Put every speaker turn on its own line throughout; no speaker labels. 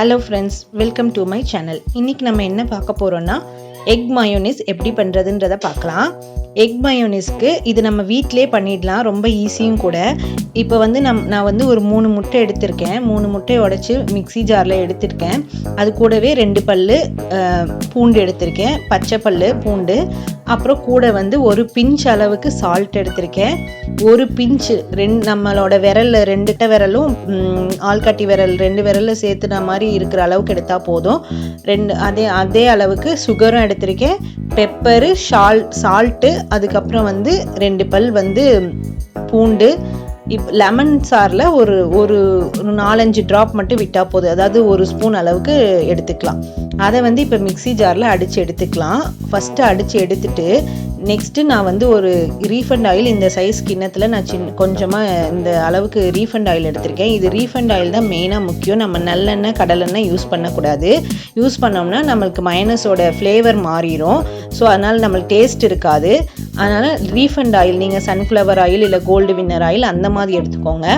Hello friends, welcome to my channel. இன்றைக்கி நம்ம என்ன பார்க்க போகிறோன்னா எக் மயோனிஸ் எப்படி பண்ணுறதுன்றதை பார்க்கலாம். எக் மயோனிஸ்க்கு இது நம்ம வீட்டிலே பண்ணிடலாம், ரொம்ப ஈஸியும் கூட. இப்போ வந்து நான் வந்து ஒரு 3 முட்டை எடுத்திருக்கேன். 3 முட்டையை உடச்சி மிக்ஸி ஜாரில் எடுத்திருக்கேன். அது கூடவே 2 பல்லு பூண்டு எடுத்திருக்கேன், பச்சை பல்லு பூண்டு. அப்புறம் கூட வந்து ஒரு பிஞ்ச் அளவுக்கு சால்ட் எடுத்திருக்கேன். ஒரு பிஞ்சு நம்மளோட விரலில் 2 விரலும் ஆள்காட்டி விரல் 2 விரலில் சேர்த்துன மாதிரி இருக்கிற அளவுக்கு எடுத்தால் போதும். அதே அளவுக்கு சுகரும் எடுத்திருக்கேன். பெப்பரு, சால்ட்டு, அதுக்கப்புறம் வந்து 2 பல் வந்து பூண்டு. லெமன் சாரில் ஒரு 4-5 ட்ராப் மட்டும் விட்டால் போதும், அதாவது 1 ஸ்பூன் அளவுக்கு எடுத்துக்கலாம். அதை வந்து இப்போ மிக்ஸி ஜாரில் அடித்து எடுத்துக்கலாம். ஃபஸ்ட்டு அடித்து எடுத்துட்டு நெக்ஸ்ட்டு நான் வந்து ஒரு ரீஃபண்ட் ஆயில், இந்த சைஸ் கிண்ணத்தில் நான் கொஞ்சமாக இந்த அளவுக்கு ரீஃபண்ட் ஆயில் எடுத்திருக்கேன். இது ரீஃபண்ட் ஆயில் தான் மெயினாக முக்கியம். நம்ம நல்லெண்ணெய் கடலெண்ணெய் யூஸ் பண்ணக்கூடாது. யூஸ் பண்ணோம்னா நம்மளுக்கு மயோனஸோட ஃப்ளேவர் மாறிடும். ஸோ அதனால் நம்மளுக்கு டேஸ்ட் இருக்காது. அதனால் ரீஃபண்ட் ஆயில், நீங்கள் சன்ஃப்ளவர் ஆயில் இல்லை கோல்டு வின்னர் ஆயில் அந்த மாதிரி எடுத்துக்கோங்க.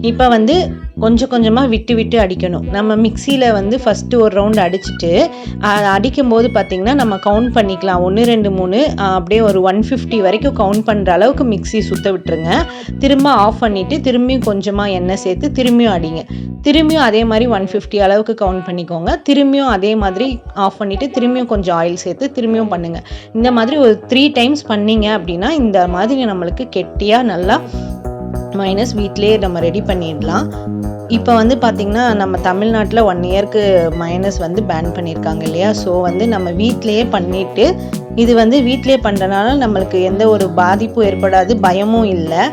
இப்போ வந்து கொஞ்சம் கொஞ்சமாக விட்டு அடிக்கணும். நம்ம மிக்சியில் வந்து ஃபஸ்ட்டு ஒரு ரவுண்டு அடிச்சுட்டு அடிக்கும்போது பார்த்திங்கன்னா நம்ம கவுண்ட் பண்ணிக்கலாம். 1 2 3 அப்படியே ஒரு 150 வரைக்கும் கவுண்ட் பண்ணுற அளவுக்கு மிக்ஸி சுற்ற விட்டுருங்க. திரும்ப ஆஃப் பண்ணிவிட்டு திரும்பியும் கொஞ்சமாக எண்ணெய் சேர்த்து திரும்பியும் அடிங்க. திரும்பியும் அதே மாதிரி 150 அளவுக்கு கவுண்ட் பண்ணிக்கோங்க. திரும்பியும் அதே மாதிரி ஆஃப் பண்ணிவிட்டு திரும்பியும் கொஞ்சம் ஆயில் சேர்த்து திரும்பியும் பண்ணுங்கள். இந்த மாதிரி ஒரு 3 டைம்ஸ் பண்ணிங்க அப்படின்னா இந்த மாதிரி நம்மளுக்கு கெட்டியாக நல்லா மைனஸ் வீட்டிலே நம்ம ரெடி பண்ணிடலாம். இப்போ வந்து பார்த்திங்கன்னா நம்ம தமிழ்நாட்டில் 1 இயர்க்கு மைனஸ் வந்து பேன் பண்ணியிருக்காங்க இல்லையா. ஸோ வந்து நம்ம வீட்டிலையே பண்ணிவிட்டு, இது வந்து வீட்டிலே பண்ணுறதுனால நம்மளுக்கு எந்த ஒரு பாதிப்பும் ஏற்படாது, பயமும் இல்லை.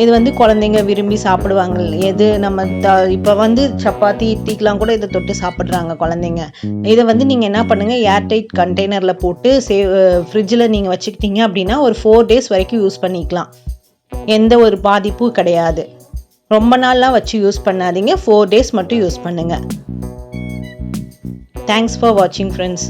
இது வந்து குழந்தைங்க விரும்பி சாப்பிடுவாங்க. எது நம்ம இப்போ வந்து சப்பாத்தி இட்லிக்கெலாம் கூட இதை தொட்டு சாப்பிட்றாங்க குழந்தைங்க. இதை வந்து நீங்கள் என்ன பண்ணுங்கள், ஏர்டைட் கண்டெய்னரில் போட்டு ஃப்ரிட்ஜில் நீங்கள் வச்சுக்கிட்டீங்க அப்படின்னா ஒரு 4 டேஸ் வரைக்கும் யூஸ் பண்ணிக்கலாம். எந்த ஒரு பாதிப்பும் கிடையாது. ரொம்ப நாள்லாம் வச்சு யூஸ் பண்ணாதீங்க, 4 டேஸ் மட்டும் யூஸ் பண்ணுங்கள். தேங்க்ஸ் ஃபார் வாட்சிங் ஃப்ரெண்ட்ஸ்.